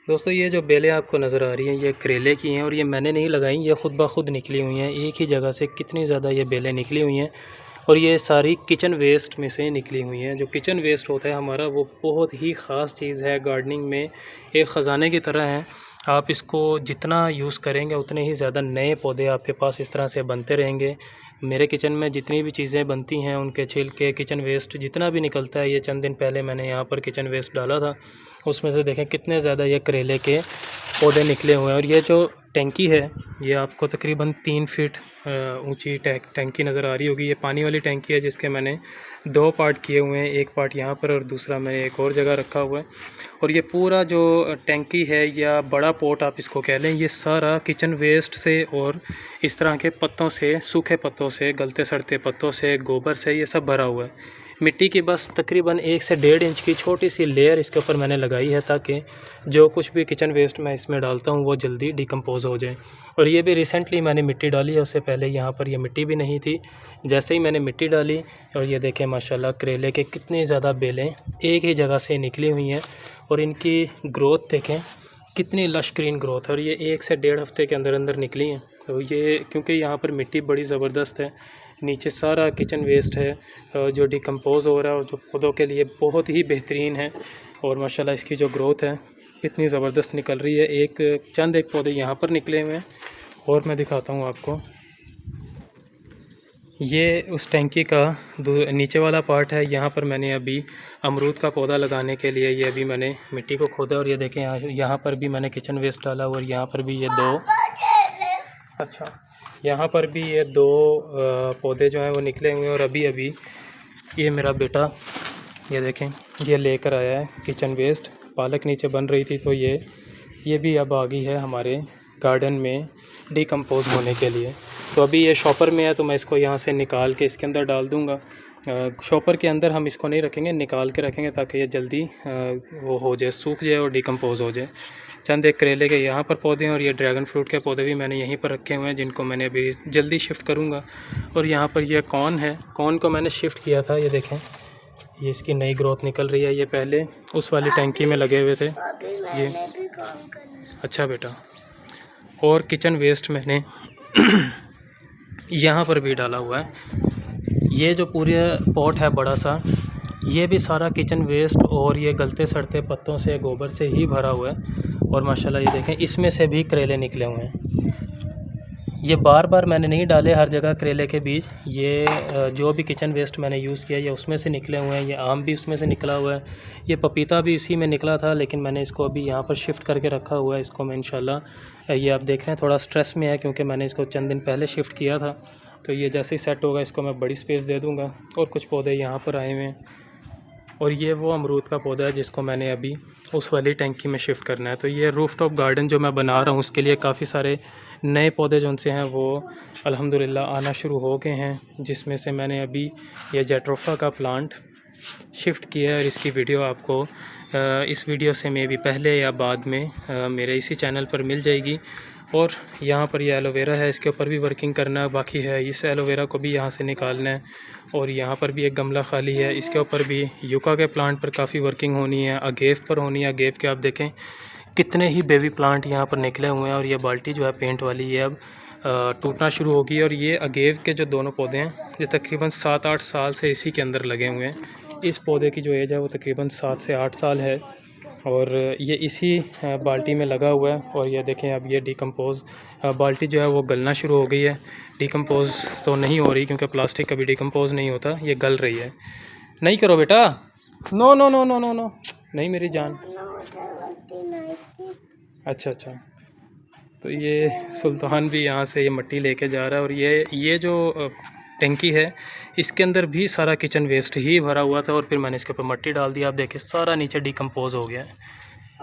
दोस्तों ये जो बेलें आपको नज़र आ रही हैं ये करेले की हैं और ये मैंने नहीं लगाई, ये ख़ुद ब खुद निकली हुई हैं। एक ही जगह से कितनी ज़्यादा ये बेलें निकली हुई हैं और ये सारी किचन वेस्ट में से निकली हुई हैं। जो किचन वेस्ट होता है हमारा वो बहुत ही ख़ास चीज़ है, गार्डनिंग में एक ख़जाने की तरह है। आप इसको जितना यूज़ करेंगे उतने ही ज़्यादा नए पौधे आपके पास इस तरह से बनते रहेंगे। मेरे किचन में जितनी भी चीज़ें बनती हैं उनके छिलके, किचन वेस्ट जितना भी निकलता है, ये चंद दिन पहले मैंने यहाँ पर किचन वेस्ट डाला था, उसमें से देखें कितने ज़्यादा ये करेले के पौधे निकले हुए हैं। और ये जो टैंकी है ये आपको तकरीबन 3 फीट ऊंची टैंकी नज़र आ रही होगी। ये पानी वाली टैंकी है जिसके मैंने 2 पार्ट किए हुए हैं, एक पार्ट यहाँ पर और दूसरा मैंने एक और जगह रखा हुआ है। और ये पूरा जो टैंकी है या बड़ा पोट आप इसको कह लें, ये सारा किचन वेस्ट से और इस तरह के पत्तों से, सूखे पत्तों से, गलते सड़ते पत्तों से, गोबर से ये सब भरा हुआ है। मिट्टी की बस तकरीबन 1 से 1.5 इंच की छोटी सी लेयर इसके ऊपर मैंने लगाई है ताकि जो कुछ भी किचन वेस्ट मैं इसमें डालता हूँ वो जल्दी डिकम्पोज हो जाए। और ये भी रिसेंटली मैंने मिट्टी डाली है, उससे पहले यहाँ पर ये मिट्टी भी नहीं थी। जैसे ही मैंने मिट्टी डाली और ये देखें माशाल्लाह करेले के कितनी ज़्यादा बेलें एक ही जगह से निकली हुई हैं और इनकी ग्रोथ देखें कितनी लश ग्रीन ग्रोथ है। और ये 1 से 1.5 हफ्ते के अंदर अंदर निकली हैं। तो ये क्योंकि यहाँ पर मिट्टी बड़ी ज़बरदस्त है, नीचे सारा किचन वेस्ट है जो डिकम्पोज़ हो रहा है और जो पौधों के लिए बहुत ही बेहतरीन है। और माशाल्लाह इसकी जो ग्रोथ है कितनी ज़बरदस्त निकल रही है। एक पौधे यहाँ पर निकले हुए हैं और मैं दिखाता हूँ आपको। ये उस टैंकी का नीचे वाला पार्ट है। यहाँ पर मैंने अभी अमरूद का पौधा लगाने के लिए ये अभी मैंने मिट्टी को खोदा और ये देखें यहाँ पर भी मैंने किचन वेस्ट डाला और यहाँ पर भी ये यहाँ पर भी ये 2 पौधे जो हैं वो निकले हुए हैं। और अभी अभी ये मेरा बेटा ये देखें ये लेकर आया है किचन वेस्ट। पालक नीचे बन रही थी तो ये भी अब आ गई है हमारे गार्डन में डिकम्पोज़ होने के लिए। तो अभी ये शॉपर में है तो मैं इसको यहाँ से निकाल के इसके अंदर डाल दूँगा। शॉपर के अंदर हम इसको नहीं रखेंगे, निकाल के रखेंगे ताकि ये जल्दी वो हो जाए, सूख जाए और डिकम्पोज़ हो जाए। चंद एक करेले के यहाँ पर पौधे हैं और ये ड्रैगन फ्रूट के पौधे भी मैंने यहीं पर रखे हुए हैं जिनको मैंने अभी जल्दी शिफ्ट करूँगा। और यहाँ पर ये कॉर्न है, कॉर्न को मैंने शिफ्ट किया था, ये देखें ये इसकी नई ग्रोथ निकल रही है। ये पहले उस वाली टैंकी में लगे हुए थे ये। अच्छा बेटा। और किचन वेस्ट मैंने यहाँ पर भी डाला हुआ है। ये जो पूरे पॉट है बड़ा सा, ये भी सारा किचन वेस्ट और ये गलते सड़ते पत्तों से, गोबर से ही भरा हुआ है। और माशाल्लाह ये देखें इसमें से भी करेले निकले हुए हैं। ये बार बार मैंने नहीं डाले हर जगह करेले के बीज, ये जो भी किचन वेस्ट मैंने यूज़ किया ये उसमें से निकले हुए हैं। ये आम भी उसमें से निकला हुआ है, ये पपीता भी इसी में निकला था, लेकिन मैंने इसको अभी यहाँ पर शिफ्ट करके रखा हुआ है। इसको मैं इंशाल्लाह, ये आप देख रहे हैं थोड़ा स्ट्रेस में है क्योंकि मैंने इसको चंद दिन पहले शिफ्ट किया था। तो ये जैसे ही सेट होगा इसको मैं बड़ी स्पेस दे दूँगा। और कुछ पौधे यहाँ पर आए हुए हैं और ये वो अमरूद का पौधा है जिसको मैंने अभी उस वाली टैंकी में शिफ्ट करना है। तो ये रूफ़टॉप गार्डन जो मैं बना रहा हूँ उसके लिए काफ़ी सारे नए पौधे जो उनसे हैं वो अल्हम्दुलिल्लाह आना शुरू हो गए हैं, जिसमें से मैंने अभी ये जेट्रोफा का प्लांट शिफ्ट किया है। और इसकी वीडियो आपको इस वीडियो से मे भी पहले या बाद में मेरे इसी चैनल पर मिल जाएगी। और यहाँ पर ये एलोवेरा है, इसके ऊपर भी वर्किंग करना बाकी है। इस एलोवेरा को भी यहाँ से निकालना है। और यहाँ पर भी एक गमला खाली है, इसके ऊपर भी यूका के प्लांट पर काफ़ी वर्किंग होनी है, अगेव पर होनी है। अगेव के आप देखें कितने ही बेबी प्लांट यहाँ पर निकले हुए हैं। और ये बाल्टी जो है पेंट वाली ये अब टूटना शुरू होगी। और ये अगेव के जो दोनों पौधे हैं ये तकरीबन 7-8 साल से इसी के अंदर लगे हुए हैं। इस पौधे की जो एज है वो तकरीबन 7 से 8 साल है और ये इसी बाल्टी में लगा हुआ है। और ये देखें अब ये डिकम्पोज़ बाल्टी जो है वो गलना शुरू हो गई है। डिकम्पोज़ तो नहीं हो रही क्योंकि प्लास्टिक कभी डिकम्पोज़ नहीं होता, ये गल रही है। नहीं करो बेटा, no no no no no no, नहीं मेरी जान। अच्छा, तो ये सुल्तान भी यहाँ से ये मिट्टी लेके जा रहा है। और ये जो टैंकी है इसके अंदर भी सारा किचन वेस्ट ही भरा हुआ था और फिर मैंने इसके ऊपर मिट्टी डाल दिया। आप देखिए सारा नीचे डिकम्पोज़ हो गया है,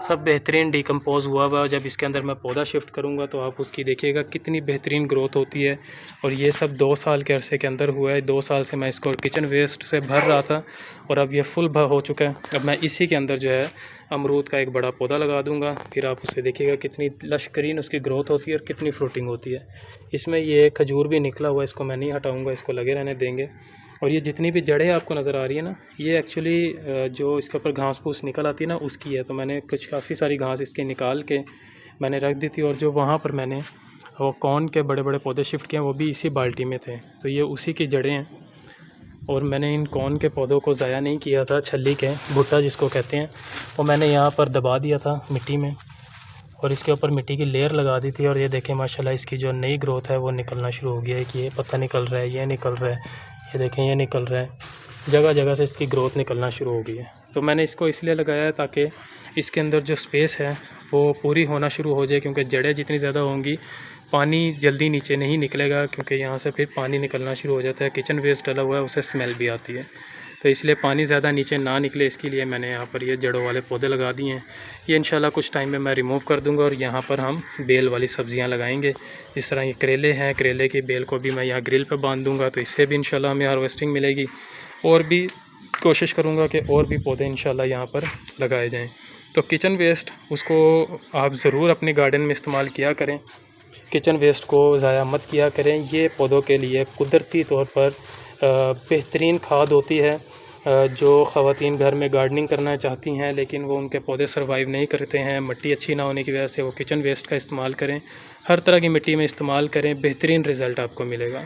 सब बेहतरीन डिकम्पोज़ हुआ हुआ। जब इसके अंदर मैं पौधा शिफ्ट करूँगा तो आप उसकी देखिएगा कितनी बेहतरीन ग्रोथ होती है। और ये सब 2 साल के अरसे के अंदर हुआ है। 2 साल से मैं इसको किचन वेस्ट से भर रहा था और अब ये फुल हो चुका है। अब मैं इसी के अंदर जो है अमरूद का एक बड़ा पौधा लगा दूंगा, फिर आप उसे देखिएगा कितनी लश्करीन उसकी ग्रोथ होती है और कितनी फ्रूटिंग होती है। इसमें ये खजूर भी निकला हुआ है, इसको मैं नहीं हटाऊँगा, इसको लगे रहने देंगे। और ये जितनी भी जड़ें आपको नज़र आ रही है ना, ये एक्चुअली जो इसके ऊपर घास फूस निकल आती है ना उसकी है। तो मैंने कुछ काफ़ी सारी घास इसके निकाल के मैंने रख दी थी, और जो वहाँ पर मैंने वो कॉर्न के बड़े बड़े पौधे शिफ्ट किए वो भी इसी बाल्टी में थे, तो ये उसी की जड़ें हैं। और मैंने इन कॉर्न के पौधों को ज़ाया नहीं किया था, छल्ली के भुट्टा जिसको कहते हैं, वो मैंने यहाँ पर दबा दिया था मिट्टी में, और इसके ऊपर मिट्टी की लेयर लगा दी थी। और ये देखें माशाल्लाह इसकी जो नई ग्रोथ है वो निकलना शुरू हो गया है कि ये पत्ता निकल रहा है, ये निकल रहा है, ये देखें ये निकल रहा है, जगह जगह से इसकी ग्रोथ निकलना शुरू हो गई है। तो मैंने इसको इसलिए लगाया है ताकि इसके अंदर जो स्पेस है वो पूरी होना शुरू हो जाए, क्योंकि जड़ें जितनी ज़्यादा होंगी पानी जल्दी नीचे नहीं निकलेगा, क्योंकि यहाँ से फिर पानी निकलना शुरू हो जाता है। किचन वेस्ट डला हुआ है, उसे स्मेल भी आती है, तो इसलिए पानी ज़्यादा नीचे ना निकले इसके लिए मैंने यहाँ पर ये जड़ों वाले पौधे लगा दिए हैं। ये इंशाल्लाह कुछ टाइम में मैं रिमूव कर दूँगा, और यहाँ पर हम बेल वाली सब्ज़ियाँ लगाएंगे। इस तरह ये करेले हैं, करेले की बेल को भी मैं यहाँ ग्रिल पर बांध दूँगा, तो इससे भी इंशाल्लाह हमें हार्वेस्टिंग मिलेगी। और भी कोशिश करूँगा कि और भी पौधे इंशाल्लाह यहाँ पर लगाए जाएँ। तो किचन वेस्ट उसको आप ज़रूर अपने गार्डन में इस्तेमाल किया करें, किचन वेस्ट को ज़ाया मत किया करें। ये पौधों के लिए कुदरती तौर पर बेहतरीन खाद होती है। जो ख़वातीन घर में गार्डनिंग करना चाहती हैं लेकिन वो उनके पौधे सर्वाइव नहीं करते हैं मिट्टी अच्छी ना होने की वजह से, वो किचन वेस्ट का इस्तेमाल करें। हर तरह की मिट्टी में इस्तेमाल करें, बेहतरीन रिज़ल्ट आपको मिलेगा।